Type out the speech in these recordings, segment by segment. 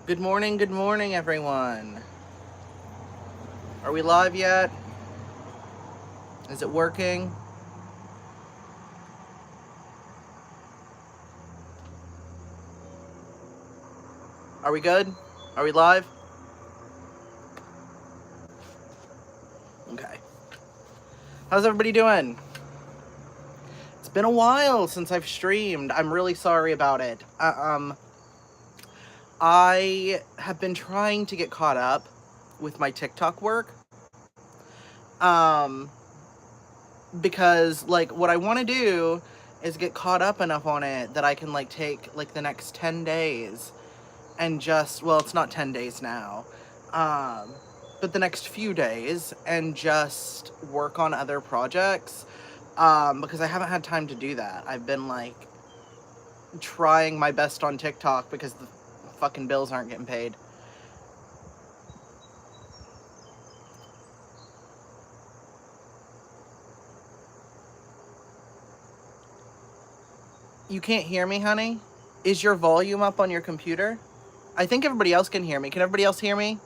Good morning, everyone. Are we live yet? Is it working? Are we good? Are we live? Okay. How's everybody doing? It's been a while since I've streamed. I'm really sorry about it. I have been trying to get caught up with my TikTok work. Um, because like what I want to do is get caught up enough on it that I can like take like the next 10 days and just, well, it's not 10 days now, um, but the next few days and just work on other projects, because I haven't had time to do that. I've been like trying my best on TikTok because the fucking bills aren't getting paid. You can't hear me, honey? Is your volume up on your computer? I think everybody else can hear me. Can everybody else hear me?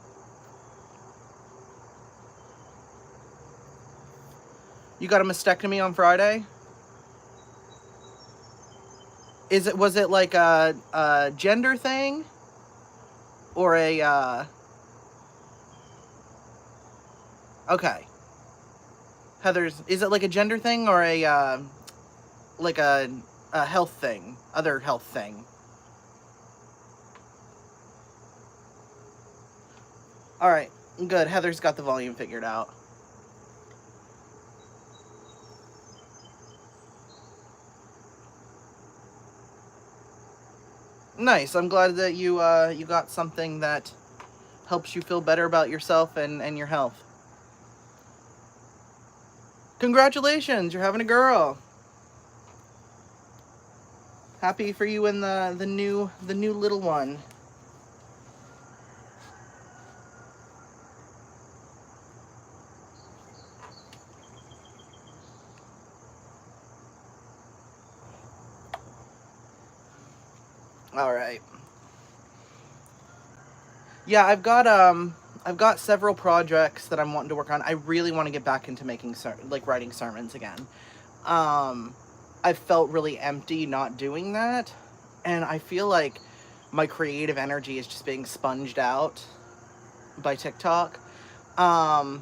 You got a mastectomy on Friday? Was it like a gender thing? Or okay. Heather's, is it like a gender thing or like a health thing? Other health thing? Alright, good. Heather's got the volume figured out. Nice. I'm glad that you got something that helps you feel better about yourself and your health. Congratulations, you're having a girl. Happy for you and the new little one. All right. Yeah, I've got several projects that I'm wanting to work on. I really want to get back into making like writing sermons again. I felt really empty not doing that, and I feel like my creative energy is just being sponged out by TikTok. Um,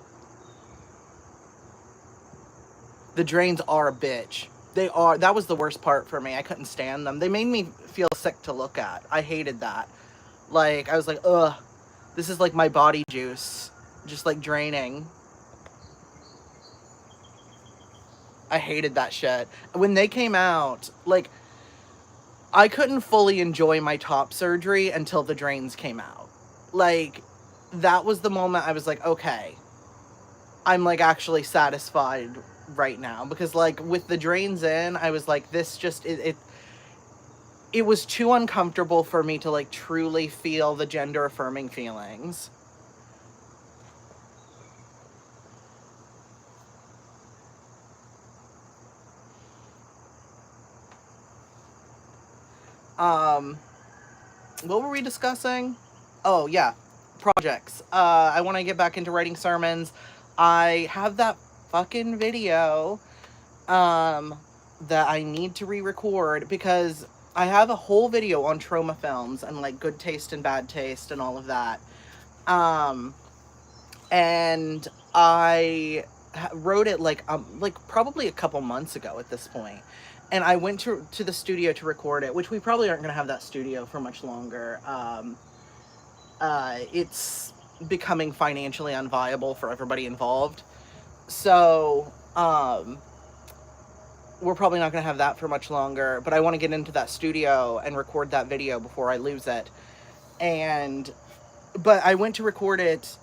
the drains are a bitch. They are. That was the worst part for me. I couldn't stand them. They made me feel sick to look at. I hated that. Like, I was like, ugh, this is like my body juice, just like draining. I hated that shit. When they came out, like, I couldn't fully enjoy my top surgery until the drains came out. Like, that was the moment I was like, okay, I'm like actually satisfied right now. Because, like, with the drains in, I was like, this just, it was too uncomfortable for me to like truly feel the gender affirming feelings. Um, what were we discussing? Oh, yeah, projects. I want to get back into writing sermons. I have that fucking video um, that I need to re-record because I have a whole video on trauma films and like good taste and bad taste and all of that. Um, and I wrote it like probably a couple months ago at this point. And I went to the studio to record it, which we probably aren't going to have that studio for much longer. It's becoming financially unviable for everybody involved. So, we're probably not going to have that for much longer, but I want to get into that studio and record that video before I lose it. But I went to record it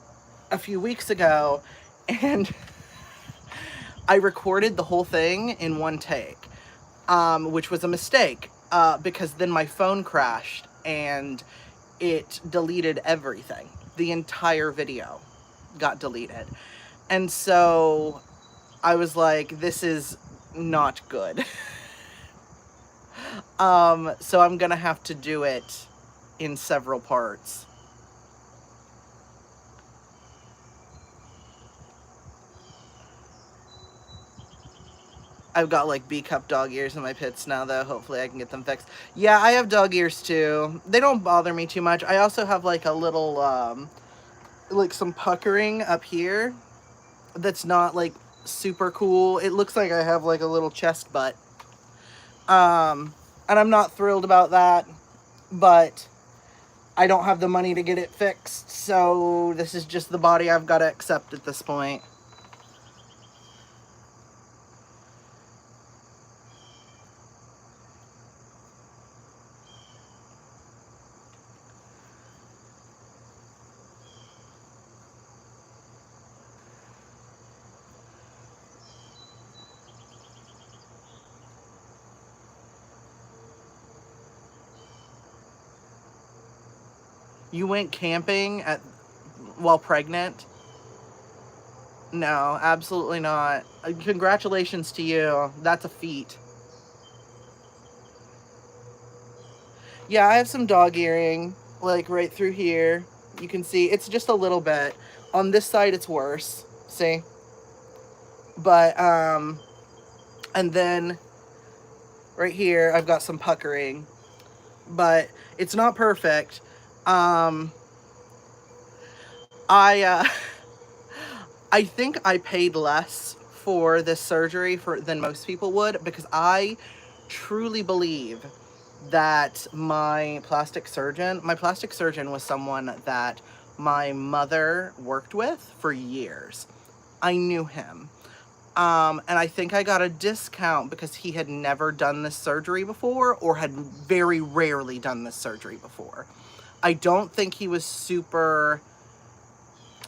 a few weeks ago, and I recorded the whole thing in one take, which was a mistake, because then my phone crashed and it deleted everything. The entire video got deleted. And so I was like, this is not good. So I'm gonna have to do it in several parts. I've got like B-cup dog ears in my pits now, though. Hopefully I can get them fixed. Yeah, I have dog ears too. They don't bother me too much. I also have like a little, like some puckering up here that's not like super cool. It looks like I have like a little chest butt. And I'm not thrilled about that, but I don't have the money to get it fixed, so this is just the body I've got to accept at this point. You went camping while pregnant? No, absolutely not. Congratulations to you. That's a feat. Yeah, I have some dog earring, like right through here. You can see it's just a little bit. On this side, it's worse. See? But, and then right here, I've got some puckering. But it's not perfect. I think I paid less for this surgery than most people would, because I truly believe that my plastic surgeon was someone that my mother worked with for years. I knew him. And I think I got a discount because he had never done this surgery before, or had very rarely done this surgery before. I don't think he was super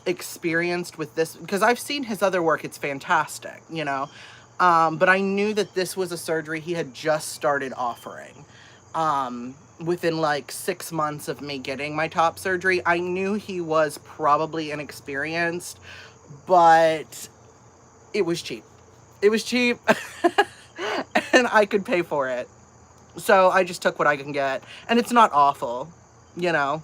experienced with this, because I've seen his other work. It's fantastic, you know. But I knew that this was a surgery he had just started offering. Within like 6 months of me getting my top surgery, I knew he was probably inexperienced, but it was cheap. It was cheap, and I could pay for it. So I just took what I can get, and it's not awful, you know.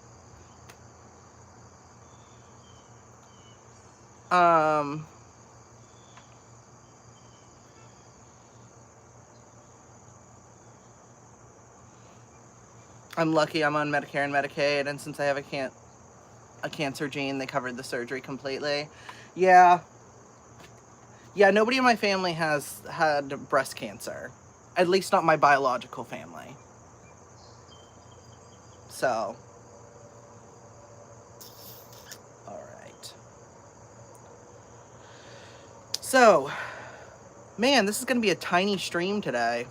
I'm lucky I'm on Medicare and Medicaid, and since I have a cancer gene, they covered the surgery completely. Yeah. Yeah, nobody in my family has had breast cancer. At least not my biological family. So. Alright. So. Man, this is going to be a tiny stream today.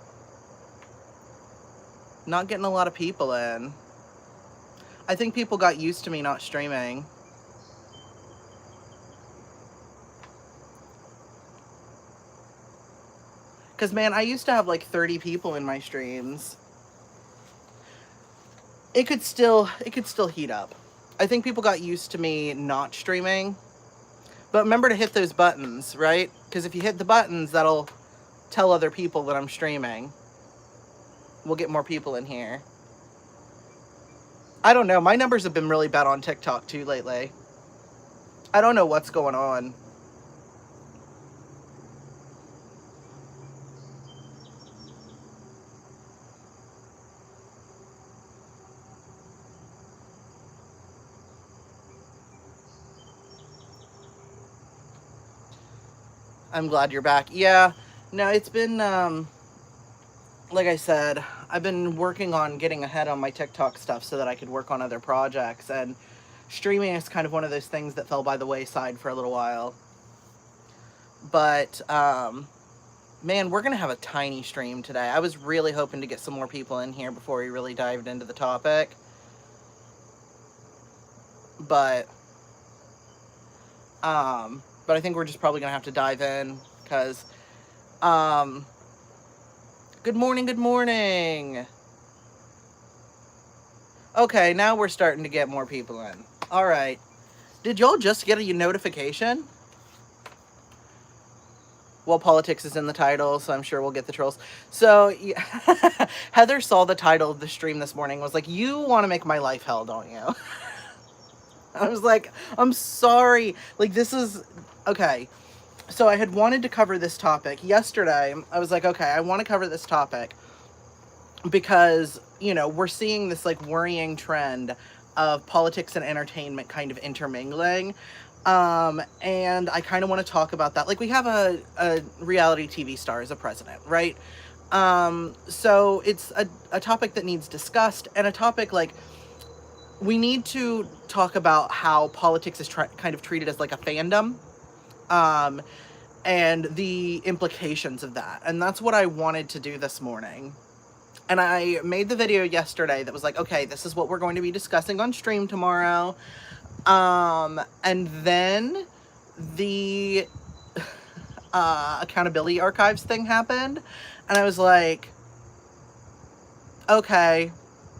Not getting a lot of people in. I think people got used to me not streaming. Because, man, I used to have like 30 people in my streams. It could still heat up. I think people got used to me not streaming. But remember to hit those buttons, right? Because if you hit the buttons, that'll tell other people that I'm streaming. We'll get more people in here. I don't know. My numbers have been really bad on TikTok too lately. I don't know what's going on. I'm glad you're back. Yeah, no, it's been, like I said, I've been working on getting ahead on my TikTok stuff so that I could work on other projects, and streaming is kind of one of those things that fell by the wayside for a little while. But, man, we're going to have a tiny stream today. I was really hoping to get some more people in here before we really dived into the topic. But I think we're just probably going to have to dive in, because, good morning, good morning. Okay, now we're starting to get more people in. All right. Did y'all just get a notification? Well, politics is in the title, so I'm sure we'll get the trolls. So, yeah. Heather saw the title of the stream this morning, was like, you want to make my life hell, don't you? I was like, I'm sorry. Like, this is... Okay. So I had wanted to cover this topic yesterday. I was like, okay, I want to cover this topic because, we're seeing this like worrying trend of politics and entertainment kind of intermingling. And I kind of want to talk about that. Like, we have a reality TV star as a president, right? So it's a topic that needs discussed, and a topic like we need to talk about how politics is kind of treated as like a fandom. Um, and the implications of that. And that's what I wanted to do this morning. And I made the video yesterday that was like, okay, this is what we're going to be discussing on stream tomorrow. And then the accountability archives thing happened. And I was like, okay.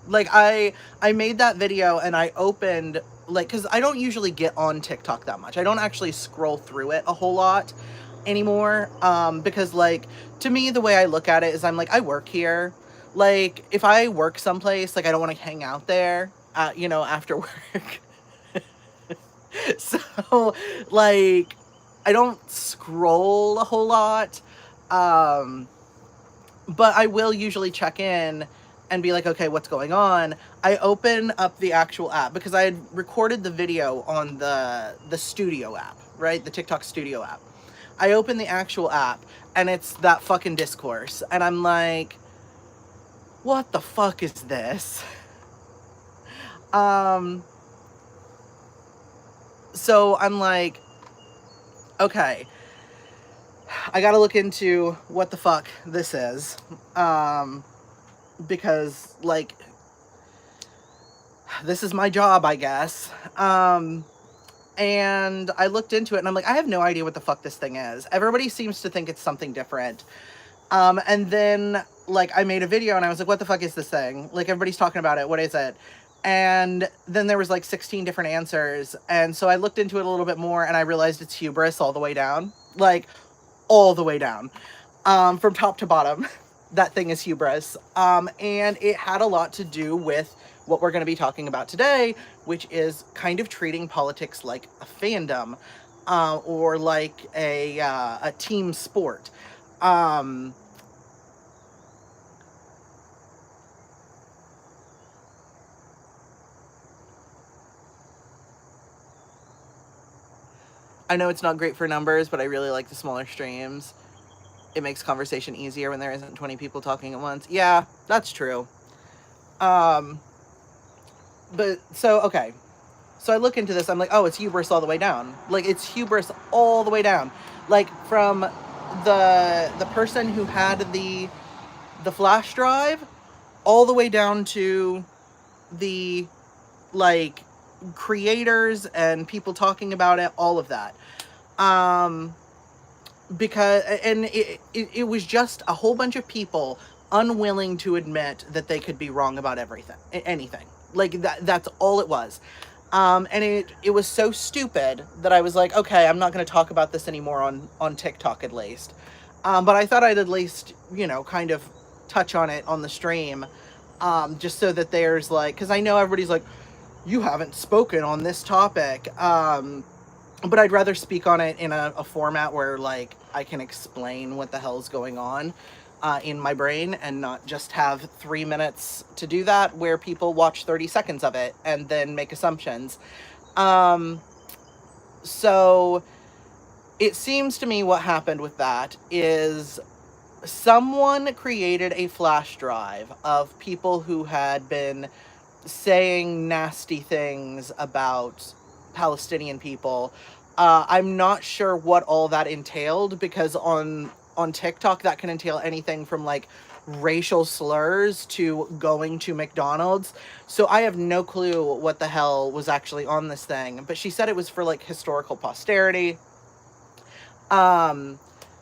Like, I made that video and I opened, like, because I don't usually get on TikTok that much. I don't actually scroll through it a whole lot anymore. Because, like, to me, the way I look at it is I'm like, I work here. Like, if I work someplace, like, I don't want to hang out there, after work. So, like, I don't scroll a whole lot. But I will usually check in and be like, okay, what's going on? I open up the actual app because I had recorded the video on the studio app, right? The TikTok studio app. I open the actual app and it's that fucking discourse. And I'm like, what the fuck is this? So I'm like, okay, I gotta look into what the fuck this is. Because, like, this is my job, I guess. And I looked into it and I'm like, I have no idea what the fuck this thing is. Everybody seems to think it's something different. And then, like, I made a video and I was like, what the fuck is this thing? Like, everybody's talking about it. What is it? And then there was like 16 different answers. And so I looked into it a little bit more and I realized it's hubris all the way down. Like, all the way down. From top to bottom. That thing is hubris. And it had a lot to do with what we're going to be talking about today, which is kind of treating politics like a fandom, or like a team sport. I know it's not great for numbers, but I really like the smaller streams. It makes conversation easier when there isn't 20 people talking at once. Yeah, that's true. But so, okay. So I look into this, I'm like, oh, it's hubris all the way down. Like, it's hubris all the way down. Like, from the person who had the flash drive all the way down to the, like, creators and people talking about it, all of that. Because, and it was just a whole bunch of people unwilling to admit that they could be wrong about anything. Like, that's all it was. And it was so stupid that I was like, okay, I'm not going to talk about this anymore on TikTok at least. But I thought I'd at least, kind of touch on it on the stream, just so that there's like, because I know everybody's like, you haven't spoken on this topic. But I'd rather speak on it in a format where, like, I can explain what the hell's going on in my brain and not just have 3 minutes to do that where people watch 30 seconds of it and then make assumptions. So it seems to me what happened with that is someone created a flash drive of people who had been saying nasty things about Palestinian people. I'm not sure what all that entailed, because on TikTok that can entail anything from like racial slurs to going to McDonald's. So I have no clue what the hell was actually on this thing, but she said it was for like historical posterity. And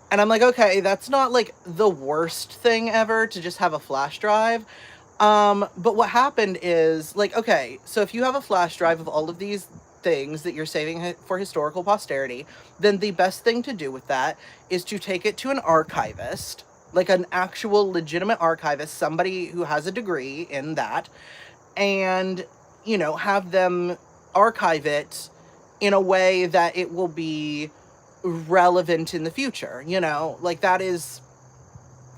I'm like, okay, that's not like the worst thing ever to just have a flash drive. But what happened is, like, okay, so if you have a flash drive of all of these things that you're saving for historical posterity, then the best thing to do with that is to take it to an archivist, like an actual legitimate archivist, somebody who has a degree in that, and, have them archive it in a way that it will be relevant in the future, you know? Like, that is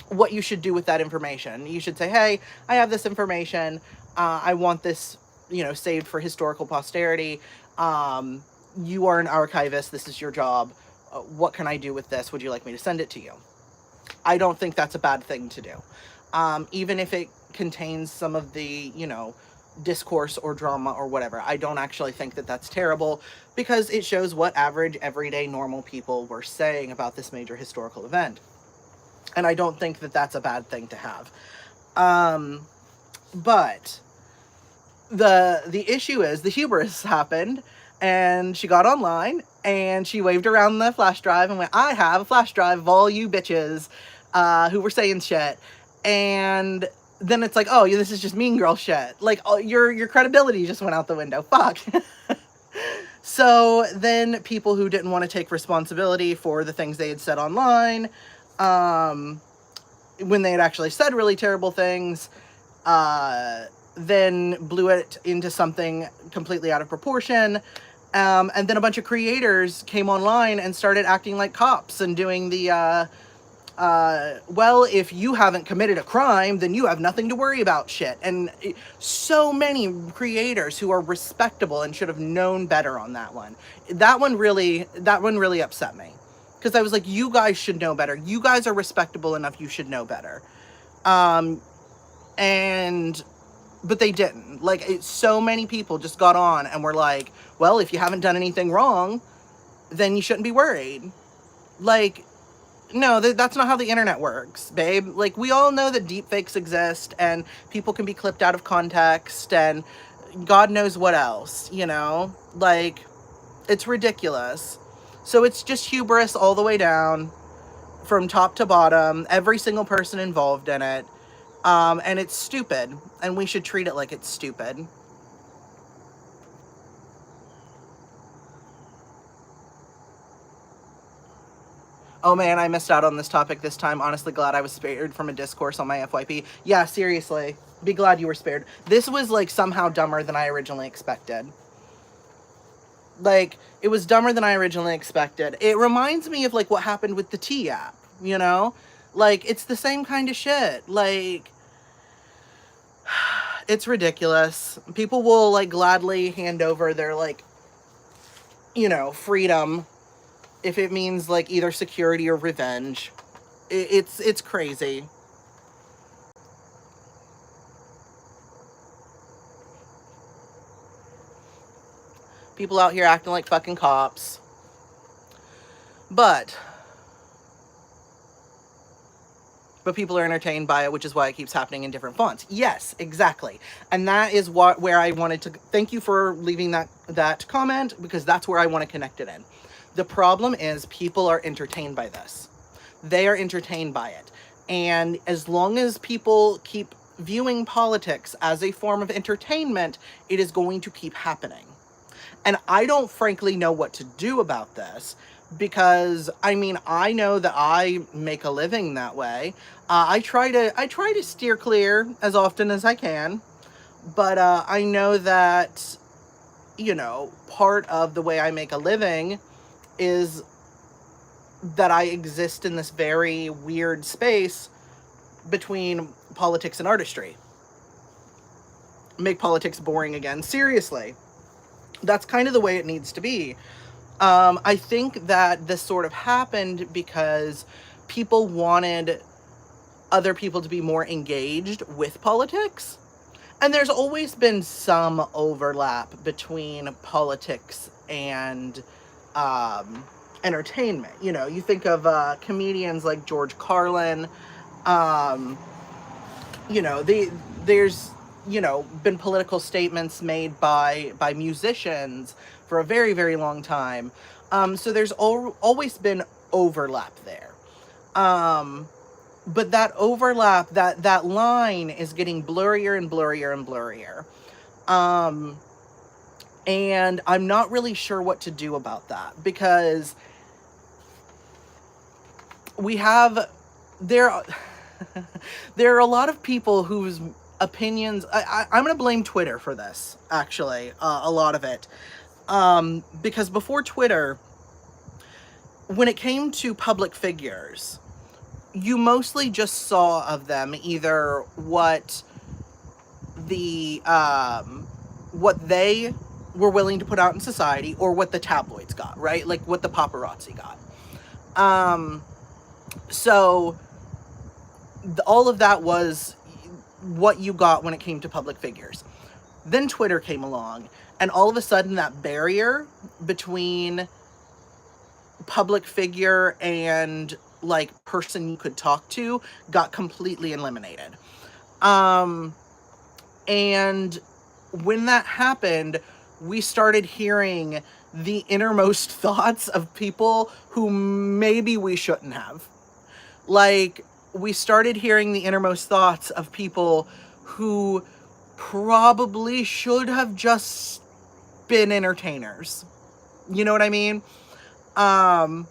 what you should do with that information. You should say, hey, I have this information. I want this, you know, saved for historical posterity. You are an archivist. This is your job. What can I do with this? Would you like me to send it to you? I don't think that's a bad thing to do. Even if it contains some of the, you know, discourse or drama or whatever. I don't actually think that that's terrible, because it shows what average, everyday, normal people were saying about this major historical event. And I don't think that that's a bad thing to have. But the issue is the hubris happened, and she got online and she waved around the flash drive and went, I have a flash drive of all you bitches who were saying shit. And then it's like, oh, this is just mean girl shit. Like, oh, your credibility just went out the window. Fuck. So then people who didn't want to take responsibility for the things they had said online, when they had actually said really terrible things, then blew it into something completely out of proportion. And then a bunch of creators came online and started acting like cops and doing the, well, if you haven't committed a crime, then you have nothing to worry about shit. And so many creators who are respectable and should have known better on that one. That one really upset me. Because I was like, you guys should know better. You guys are respectable enough, you should know better. But they didn't. Like, so many people just got on and were like, well, if you haven't done anything wrong, then you shouldn't be worried. Like, no, that's not how the internet works, babe. Like, we all know that deepfakes exist and people can be clipped out of context and God knows what else, you know? Like, it's ridiculous. So it's just hubris all the way down, from top to bottom, every single person involved in it. And it's stupid, and we should treat it like it's stupid. Oh man, I missed out on this topic this time. Honestly, glad I was spared from a discourse on my FYP. Yeah, seriously. Be glad you were spared. This was, like, somehow dumber than I originally expected. Like, it was dumber than I originally expected. It reminds me of, like, what happened with the T app, you know? Like, it's the same kind of shit. Like, it's ridiculous. People will, like, gladly hand over their, like, you know, freedom if it means, like, either security or revenge. It's crazy. People out here acting like fucking cops. But people are entertained by it, which is why it keeps happening in different fonts. Yes, exactly. And that is where I wanted to... Thank you for leaving that comment, because that's where I want to connect it in. The problem is people are entertained by this. They are entertained by it. And as long as people keep viewing politics as a form of entertainment, it is going to keep happening. And I don't frankly know what to do about this, because, I mean, I know that I make a living that way. I try to steer clear as often as I can, but I know that, you know, part of the way I make a living is that I exist in this very weird space between politics and artistry. Make politics boring again. Seriously. That's kind of the way it needs to be. I think that this sort of happened because people wanted other people to be more engaged with politics. And there's always been some overlap between politics and entertainment. You know, you think of comedians like George Carlin. You know, there's, you know, been political statements made by musicians for a very, very long time. So there's always been overlap there. But that overlap, that line is getting blurrier and blurrier and blurrier. And I'm not really sure what to do about that, because there are a lot of people whose opinions... I'm going to blame Twitter for this, actually, a lot of it. Because before Twitter, when it came to public figures, you mostly just saw of them either what they were willing to put out in society, or what the tabloids got, right? Like what the paparazzi got. So all of that was what you got when it came to public figures. Then Twitter came along, and all of a sudden that barrier between public figure and like person you could talk to got completely eliminated. And when that happened, we started hearing the innermost thoughts of people who maybe we shouldn't have. Like, we started hearing the innermost thoughts of people who probably should have just been entertainers. You know what I mean? And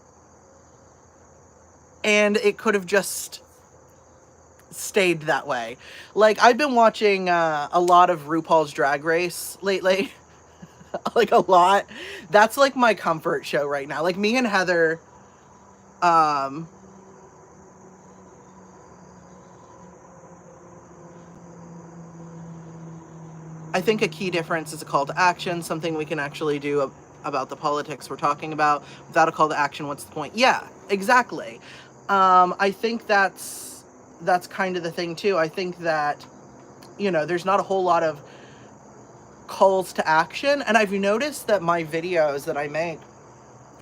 it could have just stayed that way. Like, I've been watching a lot of RuPaul's Drag Race lately. Like, a lot. That's like my comfort show right now. Like, me and Heather, I think a key difference is a call to action, something we can actually do about the politics we're talking about. Without a call to action, what's the point? Yeah, exactly. I think that's kind of the thing too. I think that, you know, there's not a whole lot of calls to action. And I've noticed that my videos that I make,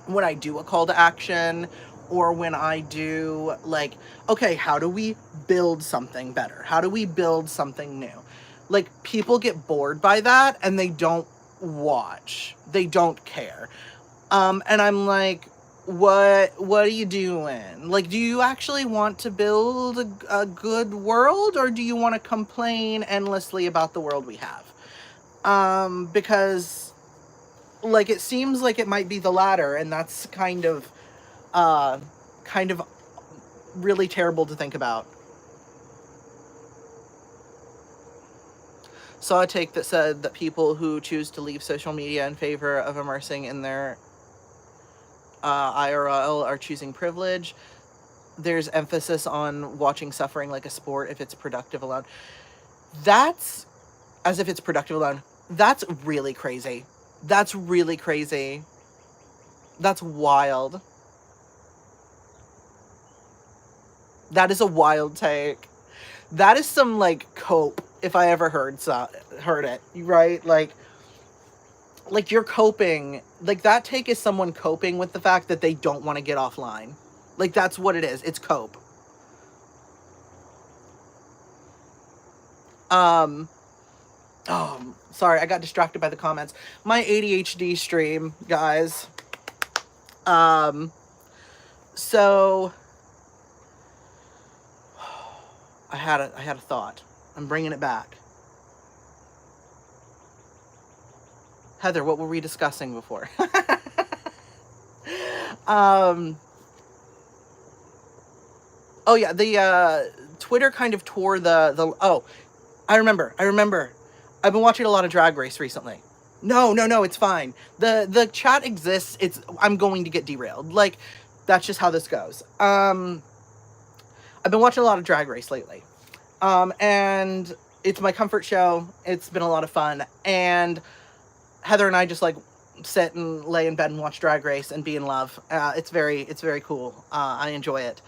when I do a call to action, or when I do like, okay, how do we build something better? How do we build something new? Like, people get bored by that and they don't watch. They don't care. And I'm like, what are you doing? Like, do you actually want to build a good world, or do you want to complain endlessly about the world we have? Because, like, it seems like it might be the latter, and that's kind of really terrible to think about. Saw a take that said that people who choose to leave social media in favor of immersing in their IRL are choosing privilege. There's emphasis on watching suffering like a sport if it's productive alone. That's, as if it's productive alone, that's really crazy. That's really crazy. That's wild. That is a wild take. That is some, like, cope, if I ever heard it, right? Like you're coping. Like, that take is someone coping with the fact that they don't want to get offline. Like, that's what it is. It's cope. Oh, sorry, I got distracted by the comments. My ADHD stream, guys. So I had a thought. I'm bringing it back. Heather, what were we discussing before? Oh yeah, the Twitter kind of tore oh, I remember. I've been watching a lot of Drag Race recently. No, it's fine. The chat exists. I'm going to get derailed. Like, that's just how this goes. I've been watching a lot of Drag Race lately. And it's my comfort show. It's been a lot of fun. And Heather and I just, like, sit and lay in bed and watch Drag Race and be in love. It's very cool. I enjoy it.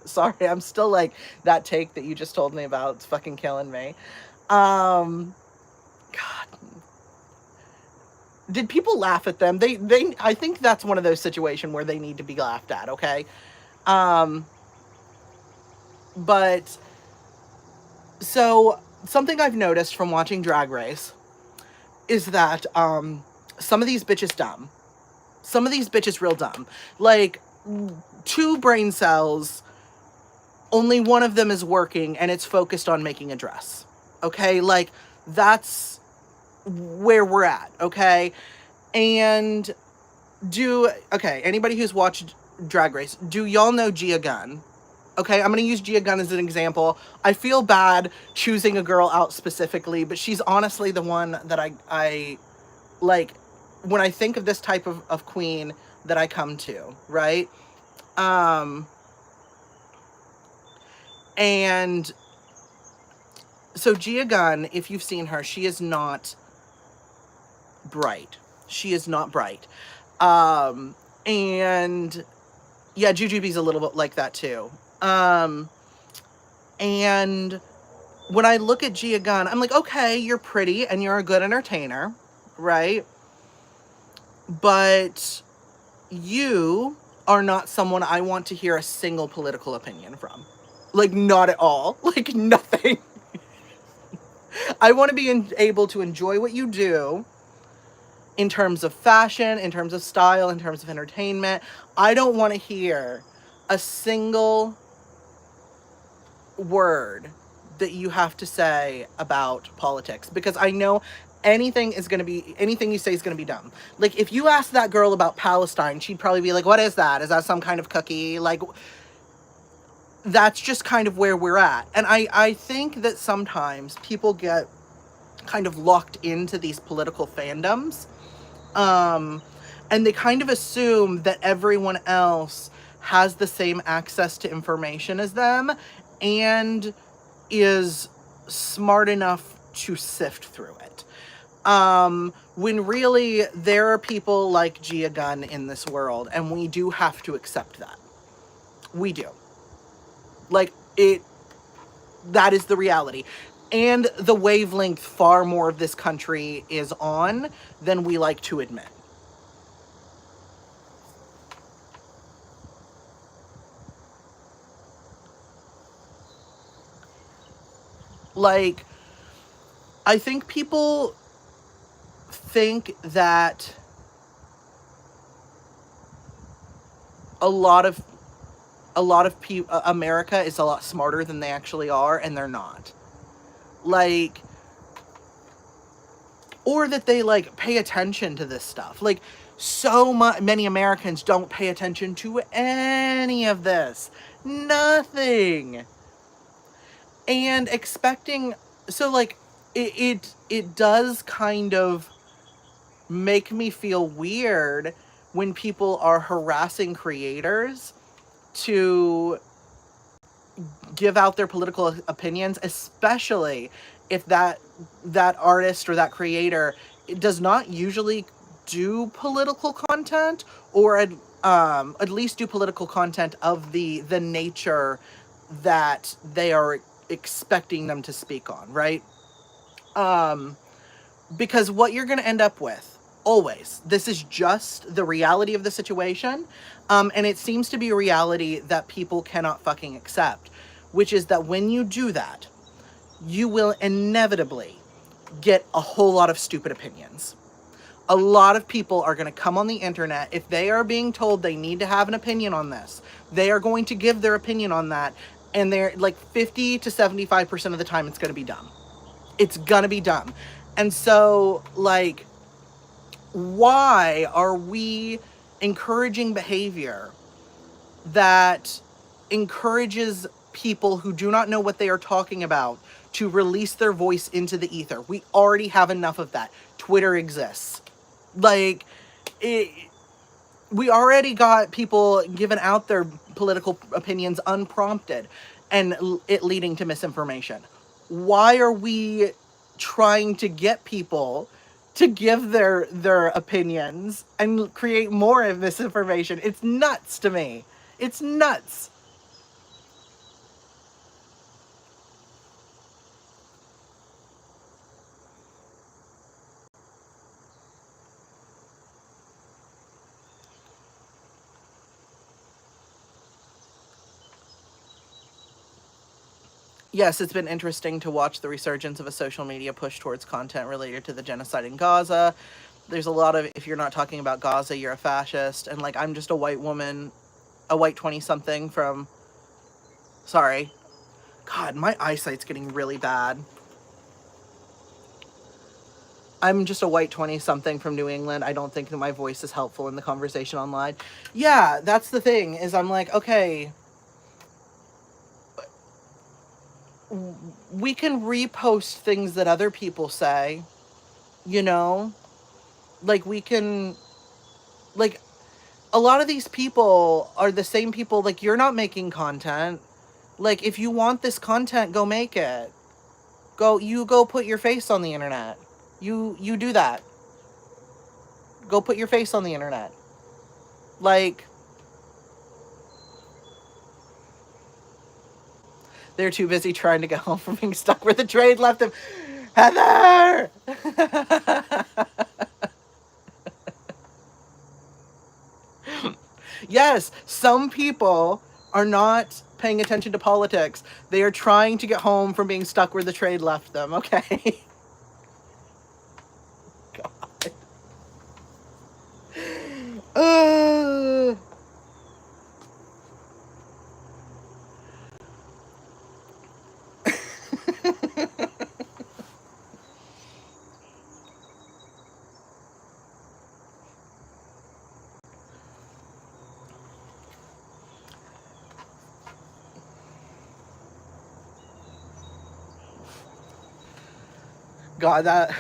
Sorry, I'm still, like, that take that you just told me about. It's fucking killing me. God. Did people laugh at them? They I think that's one of those situations where they need to be laughed at, okay? But so something I've noticed from watching Drag Race is that some of these bitches dumb. Some of these bitches real dumb. Like, 2 brain cells, only one of them is working, and it's focused on making a dress. Okay? Like, that's where we're at, okay? And anybody who's watched Drag Race, do y'all know Gia Gunn? Okay, I'm gonna use Gia Gunn as an example. I feel bad choosing a girl out specifically, but she's honestly the one that I like, when I think of this type of queen that I come to, right? And so Gia Gunn, if you've seen her, she is not bright. She is not bright. And yeah, Jujubee's a little bit like that too. And when I look at Gia Gunn, I'm like, okay, you're pretty and you're a good entertainer, right? But you are not someone I want to hear a single political opinion from. Like, not at all. Like, nothing. I want to be able to enjoy what you do in terms of fashion, in terms of style, in terms of entertainment. I don't want to hear a single word that you have to say about politics, because I know anything you say is going to be dumb. Like, if you ask that girl about Palestine, she'd probably be like, what is that? Is that some kind of cookie? Like, that's just kind of where we're at. And I think that sometimes people get kind of locked into these political fandoms. And they kind of assume that everyone else has the same access to information as them and is smart enough to sift through it. When really there are people like Gia Gunn in this world, and we do have to accept that. We do. Like, that is the reality. And the wavelength far more of this country is on than we like to admit. Like, I think people think that a lot of America is a lot smarter than they actually are, and they're not. Like, or that they, like, pay attention to this stuff. Like, many Americans don't pay attention to any of this. Nothing. And so, like, it does kind of make me feel weird when people are harassing creators to give out their political opinions, especially if that artist or that creator does not usually do political content, or at least do political content of the nature that they are expecting them to speak on, right? Because what you're going to end up with, always, this is just the reality of the situation, and it seems to be a reality that people cannot fucking accept, which is that when you do that, you will inevitably get a whole lot of stupid opinions. A lot of people are going to come on the internet. If they are being told they need to have an opinion on this, they are going to give their opinion on that, and they're like 50 to 75% of the time it's going to be dumb. It's going to be dumb. And so, like, why are we encouraging behavior that encourages people who do not know what they are talking about to release their voice into the ether? We already have enough of that. Twitter exists. Like, we already got people giving out their political opinions unprompted, and it leading to misinformation. Why are we trying to get people to give their opinions and create more of misinformation? It's nuts to me. It's nuts. Yes, it's been interesting to watch the resurgence of a social media push towards content related to the genocide in Gaza. There's a lot of, if you're not talking about Gaza, you're a fascist. And, like, I'm just a white woman, a white 20-something from... Sorry. God, my eyesight's getting really bad. I'm just a white 20-something from New England. I don't think that my voice is helpful in the conversation online. Yeah, that's the thing, is I'm like, okay... we can repost things that other people say, you know? Like, we can, like, a lot of these people are the same people, like, you're not making content. Like, if you want this content, go make it. Go put your face on the internet. You do that. Go put your face on the internet. Like, they're too busy trying to get home from being stuck where the train left them. Heather! Yes, some people are not paying attention to politics. They are trying to get home from being stuck where the train left them, okay? God. God, that...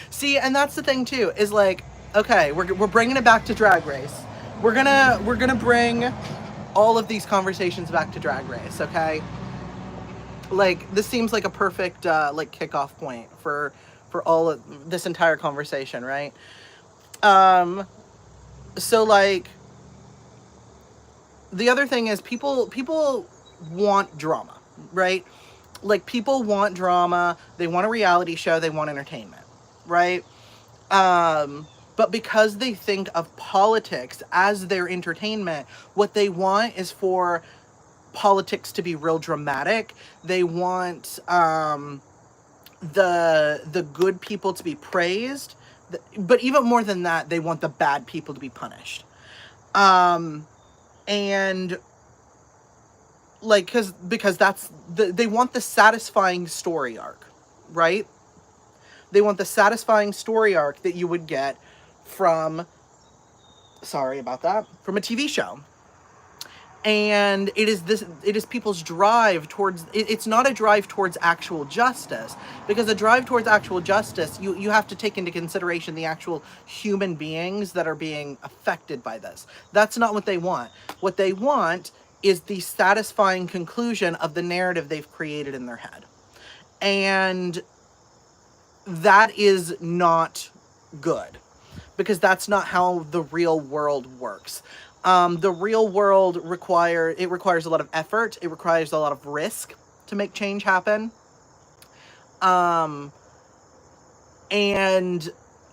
See, and that's the thing too, is like, okay, we're bringing it back to Drag Race. We're gonna bring all of these conversations back to Drag Race, okay? Like, this seems like a perfect like kickoff point for all of this entire conversation, right? So like, the other thing is people want drama, right? Like, people want drama, they want a reality show, they want entertainment, right? But because they think of politics as their entertainment, what they want is for politics to be real dramatic. They want the good people to be praised, but even more than that, they want the bad people to be punished. And like, because that's they want the satisfying story arc, right? They want the satisfying story arc that you would get from, sorry about that, from a TV show. And it is people's drive towards, it's not a drive towards actual justice, because a drive towards actual justice, you have to take into consideration the actual human beings that are being affected by this. That's not what they want. What they want is the satisfying conclusion of the narrative they've created in their head. And that is not good, because that's not how the real world works. The real world requires a lot of effort. It requires a lot of risk to make change happen. And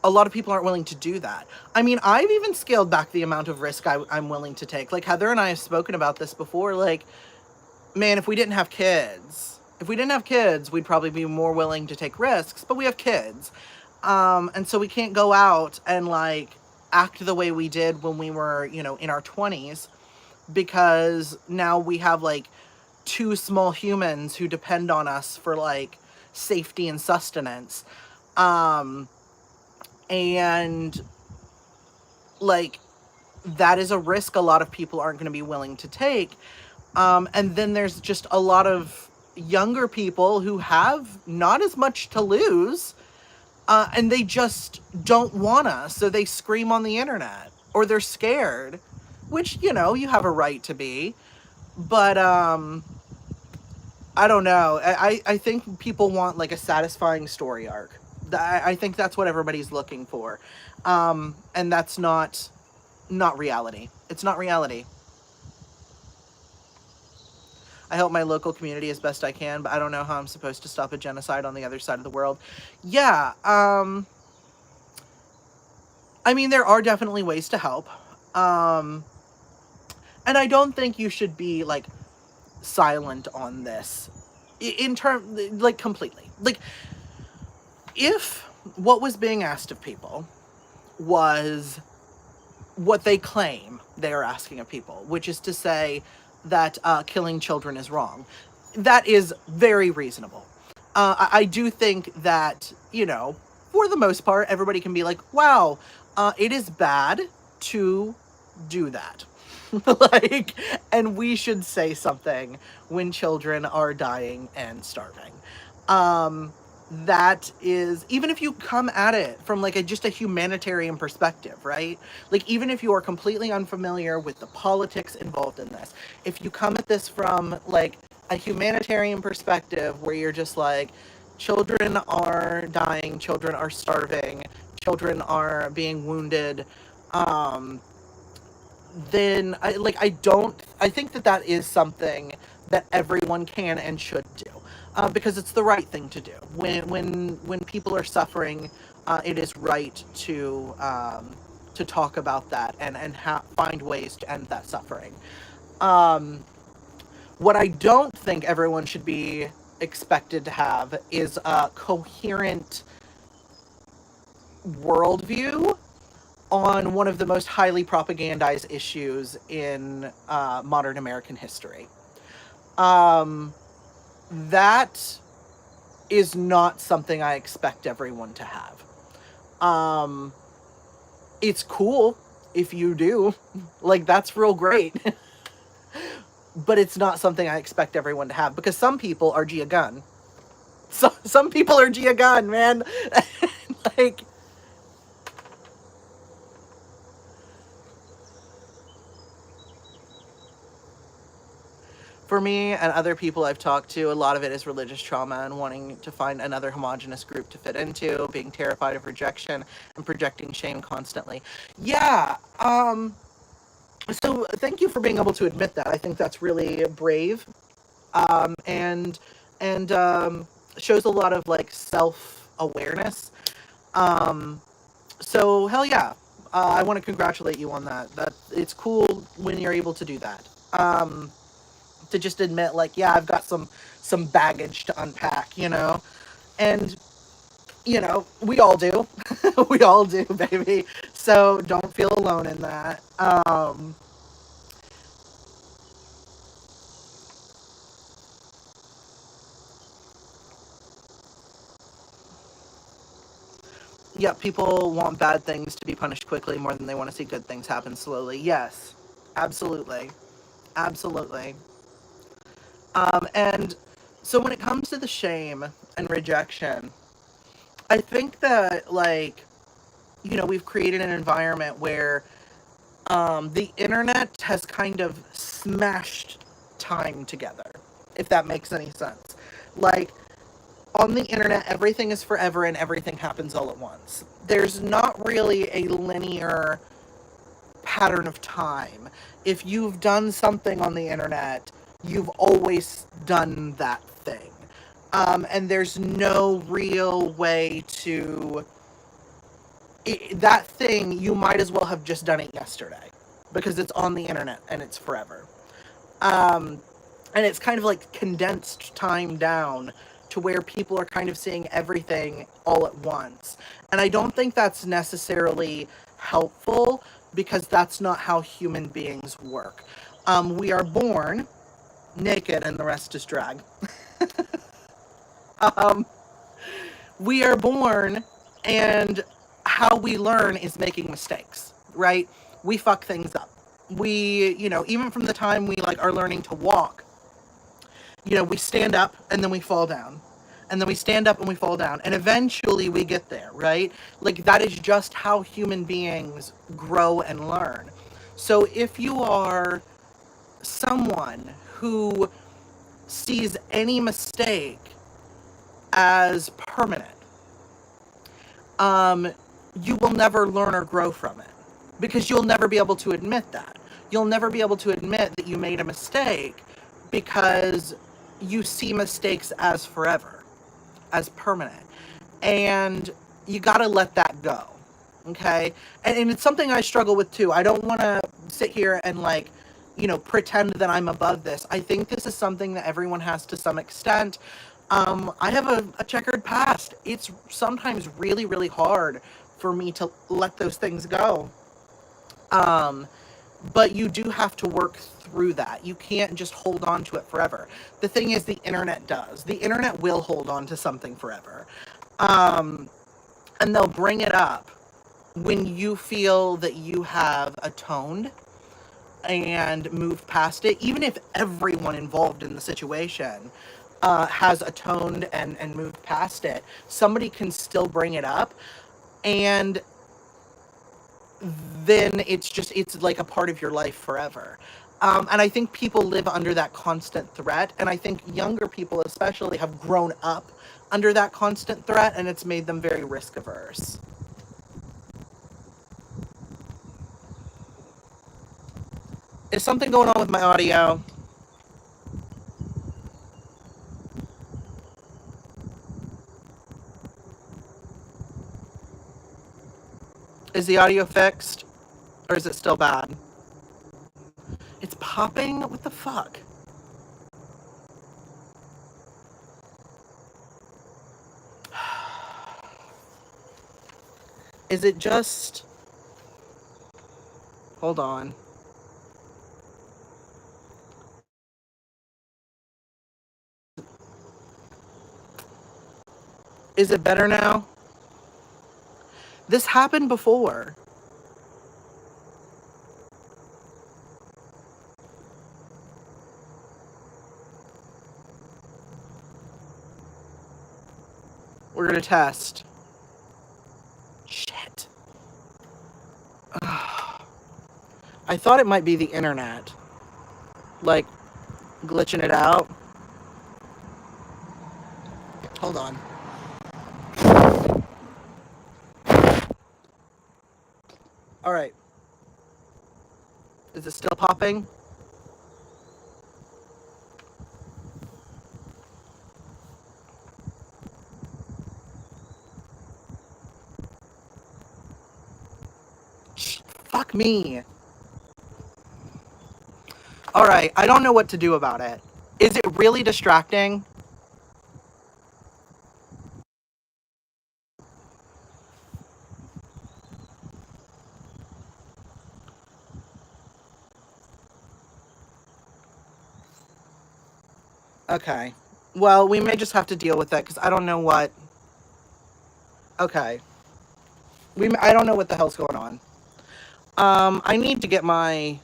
a lot of people aren't willing to do that. I mean, I've even scaled back the amount of risk I'm willing to take. Like, Heather and I have spoken about this before. Like, man, if we didn't have kids, we'd probably be more willing to take risks, but we have kids. And so we can't go out and, like, act the way we did when we were, in our 20s, because now we have, like, 2 small humans who depend on us for, like, safety and sustenance. And, like, that is a risk a lot of people aren't going to be willing to take. And then there's just a lot of younger people who have not as much to lose, and they just don't want us, so they scream on the internet, or they're scared, which, you have a right to be. But, I don't know. I think people want, like, a satisfying story arc. I think that's what everybody's looking for. And that's not reality. It's not reality. I help my local community as best I can, but I don't know how I'm supposed to stop a genocide on the other side of the world. Yeah, I mean, there are definitely ways to help. And I don't think you should be, like, silent on this. Like, completely. Like, if what was being asked of people was what they claim they are asking of people, which is to say that killing children is wrong, that is very reasonable. I do think that, for the most part, everybody can be like, wow, it is bad to do that. Like, and we should say something when children are dying and starving. that is, even if you come at it from like just a humanitarian perspective, right? Like even if you are completely unfamiliar with the politics involved in this, if you come at this from like a humanitarian perspective where you're just like, children are dying, children are starving, children are being wounded, um, then I think that that is something that everyone can and should do, because it's the right thing to do. When people are suffering, it is right to talk about that and find ways to end that suffering. Um, what I don't think everyone should be expected to have is a coherent worldview on one of the most highly propagandized issues in modern American history. Um, that is not something I expect everyone to have. Um, it's cool if you do. Like, that's real great. But it's not something I expect everyone to have, because some people are Gia Gunn. So, some people are Gia Gunn, man. Like, for me and other people I've talked to, a lot of it is religious trauma and wanting to find another homogenous group to fit into, being terrified of rejection and projecting shame constantly. Yeah. So thank you for being able to admit that. I think that's really brave, and shows a lot of like self awareness. Um, so hell yeah. I want to congratulate you on that. That it's cool when you're able to do that. To just admit like, yeah, I've got some baggage to unpack, you know. And you know, we all do. We all do, baby. So don't feel alone in that. Yeah, people want bad things to be punished quickly more than they want to see good things happen slowly. Yes, absolutely. Absolutely. And so when it comes to the shame and rejection, I think that, like, you know, we've created an environment where the internet has kind of smashed time together, if that makes any sense. Like, on the internet, everything is forever and everything happens all at once. There's not really a linear pattern of time. If you've done something on the internet, you've always done that thing. And there's no real way to. That thing, you might as well have just done it yesterday because it's on the internet and it's forever. Um, and it's kind of like condensed time down to where people are kind of seeing everything all at once. And I don't think that's necessarily helpful because that's not how human beings work. We are born naked and the rest is drag. um, we are born, and how we learn is making mistakes, right? We fuck things up. We, you know, even from the time we like are learning to walk, you know, we stand up and then we fall down. And then we stand up and we fall down. And eventually we get there, right? Like, that is just how human beings grow and learn. So if you are someone who sees any mistake as permanent, um, you will never learn or grow from it because you'll never be able to admit that. You'll never be able to admit that you made a mistake because you see mistakes as forever, as permanent. And you got to let that go. Okay? And it's something I struggle with too. I don't want to sit here and like, you know, pretend that I'm above this. I think this is something that everyone has to some extent. I have a checkered past. It's sometimes really, really hard for me to let those things go. Um, but you do have to work through that. You can't just hold on to it forever. The thing is, the internet does. The internet will hold on to something forever. Um, and they'll bring it up when you feel that you have atoned and moved past it, even if everyone involved in the situation has atoned and moved past it, somebody can still bring it up, and then it's like a part of your life forever. And I think people live under that constant threat, and I think younger people especially have grown up under that constant threat, and it's made them very risk averse. Is something going on with my audio? Is the audio fixed? Or is it still bad? It's popping? What the fuck? Is it just... Hold on. Is it better now? This happened before. We're gonna test. Shit. I thought it might be the internet. Like, glitching it out. Hold on. Alright. Is it still popping? Fuck me. Alright, I don't know what to do about it. Is it really distracting? Okay. Well, we may just have to deal with that, because I don't know what... Okay. I don't know what the hell's going on. I need to get my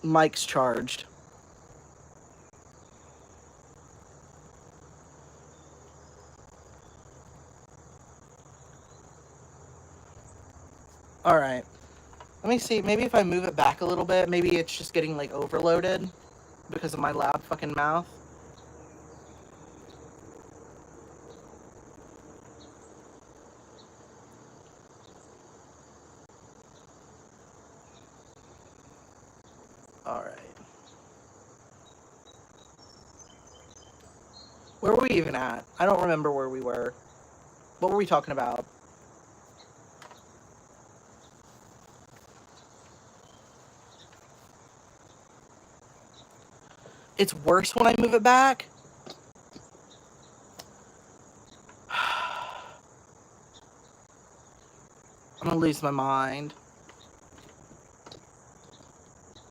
mics charged. Alright. Let me see. Maybe if I move it back a little bit, maybe it's just getting, like, overloaded because of my loud fucking mouth. Alright. Where were we even at? I don't remember where we were. What were we talking about? It's worse when I move it back? I'm gonna lose my mind.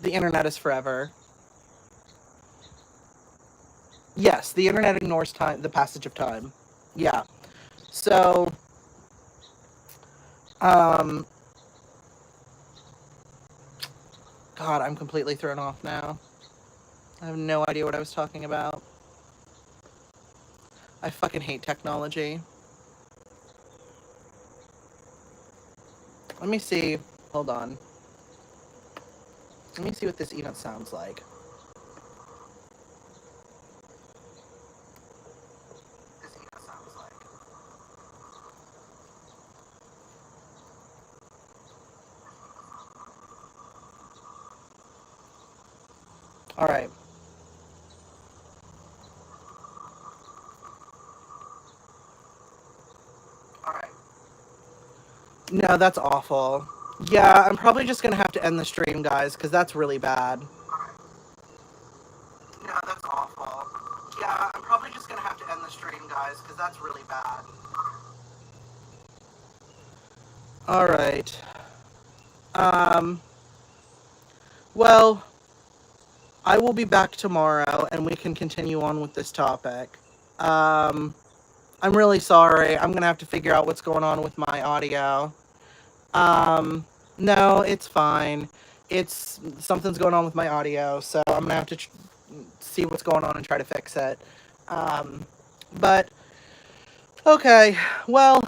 The internet is forever. Yes, the internet ignores time, the passage of time. Yeah. So, God, I'm completely thrown off now. I have no idea what I was talking about. I fucking hate technology. Let me see. Hold on. Let me see what this even sounds like. All right. No, that's awful. Yeah, I'm probably just gonna have to end the stream, guys, because that's really bad. No, that's awful. Yeah, I'm probably just gonna have to end the stream, guys, because that's really bad. Alright. Well, I will be back tomorrow, and we can continue on with this topic. I'm really sorry. I'm gonna have to figure out what's going on with my audio. No, it's fine. Something's going on with my audio, so I'm gonna have to see what's going on and try to fix it. But okay, well,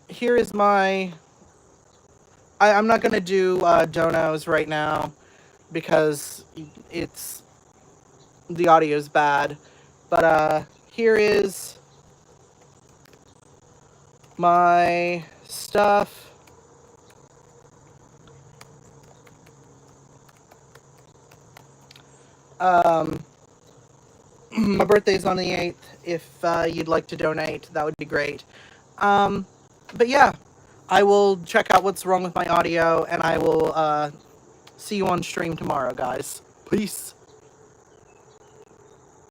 here is my. I'm not gonna do donos right now because it's the audio's bad. But here is my stuff. My birthday's on the 8th. If you'd like to donate, that would be great. But yeah, I will check out what's wrong with my audio, and I will see you on stream tomorrow, guys. Peace.